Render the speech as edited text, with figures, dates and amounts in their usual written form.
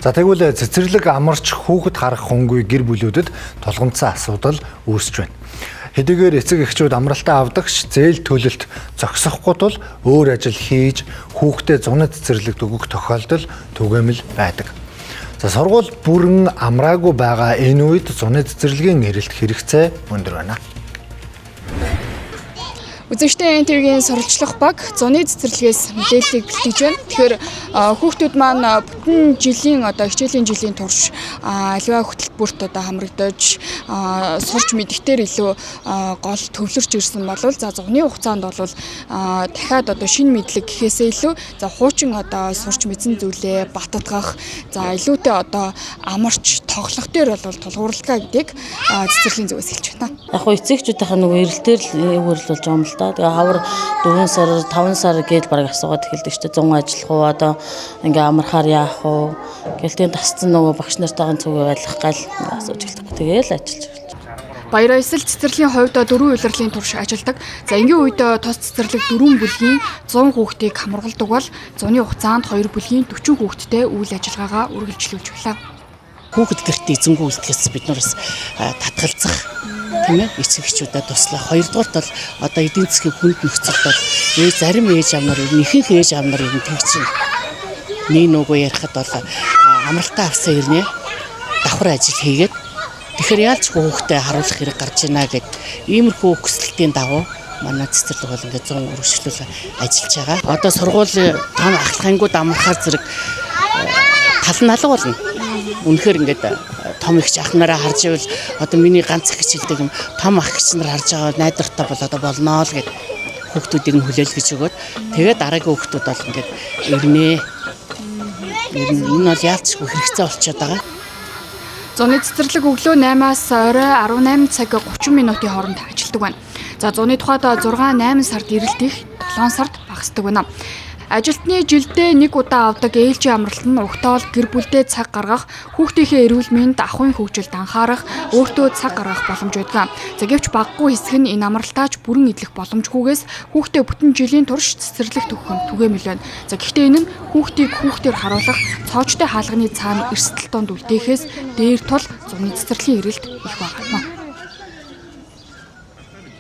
За тэгвэл цэцэрлэг амарч хүүхэд харах хөнгүй гэр бүлүүдэд тулгамдсан асуудал үүсэж байна. Хэдийгээр эцэг эхчүүд амралтаа авдагч зээл төлөлт зогсохгүй тул өөр ажил хийж хүүхдээ зуны цэцэрлэгт өгөх тохиолдол түгээмэл байдаг. За сургууль бүрэн амраагүй байгаа энэ үед зуны цэцэрлэгийн эрэлт хэрэгцээ өндөр байна. Үзэгчдийн NTV-ийн сурвалжлах баг зуны цэцэрлэгээс мэдээллийг бэлтгэж байна. Тэгэхээр хүүхдүүд маань бүтэн жилийн хичээлийн жилийн турш аливаа хөтөлбөрт хамрагдаж сурч мэддэхтэй илүү гол төвлөрч ирсэн бол за зуны хугацаанд бол дахиад шинэ мэдлэг гэхээсээ илүү за хуучин сурч мэдсэн зүйлээ баттгах за илүүтэй амарч тоглох дээр бол тулгуурлага гэдгийг цэцэрлэгийн зүгээс хэлж байна. Яг хөө эцэгчүүдийнх нь нөгөө эрэлтээр л өөрлөлж байгаа юм л да. Тэгээ хавар 4 сар 5 сар гээд бараг асуугаад эхэлдэг шүү дээ. 100 ажиллах уу ингээ амархаар яах уу гэлтийн тасцсан нөгөө багш нартайгаа цуг байлгах гал асууж эхэлдэг. Тэгээл ажиллаж байна. Баяраа эсэл цэцэрлэгийн хувьд 4 улирлын турш ажилладаг. За энгийн үед тус цэцэрлэг 4 бүлгийн 100 хүүхдийг хамруулдаг бол зуны хугацаанд 2 бүлгийн 40 хүүхэдтэй үйл ажиллагаагаа үргэлжлүүлж байна. Хүүхэд гэртээ эзэнгүй үлдэхээс бид нараас татгалзах тийм ээ эцэг эхчүүдэд туслах. Хоёрдугаарт бол эдийн засгийн хүнд нөхцөлд бол зарим ээж аав нар ихэнх ээж аав нар тэгж нэг нүгөө ярихад бол амралтаа авсан ирнэ давхар ажил хийгээд тэгэхээр яалч хүүхдээ харуулах хэрэг гарч ийна гэд иймэрхүү хүсэлтийн дагуу манай цэцэрлэг бол ингээд 100 өргөжлөл ажиллаж байгаа. Одоо сургуулийн том ахлахынгууд амархаар зэрэг тал нь алга болно. Үнэхээр ингээд том ихч ах нараа харж ивэл миний ганц их хичээлдэг юм том ах хич нар харж байгаа найдвартай бол болноо л гэд хүүхдүүдийг нь хүлээлгэж өгөөд тэгээд дараагийн хүүхдүүд бол ингээд ирнэ. Энэ бол яалтчгүй хэрэгцээ болчиход байгаа. Зуны цэцэрлэг өглөө 8-аас орой 18 цаг 30 минутын хооронд ажилладаг байна. За зуны тухайд 6-8 сард эрэлт их 7 сард багасдаг байна. Ажилтны жилдээ нэг удаа авдаг ээлжийн амралт нь угтаал гэр бүлдээ цаг гаргах, хүүхдийнхээ эрүүл мэнд ахуйн хөгжилд анхаарах, өөртөө цаг гаргах боломж байдаг. За гэвч баггүй хэсэг нь энэ амралтаач бүрэн эдлэх боломжгүйгээс хүүхдээ бүтэн жилийн турш цэцэрлэгт өгөх нь түгээмэл байна. За гэхдээ энэ нь хүүхдийг хүүхдээр харуулах, цоочтой хаалганы цаана эрсдэл донд үлдээхээс дээр тул зуны цэцэрлэгийн эрэлт их байгаа юм.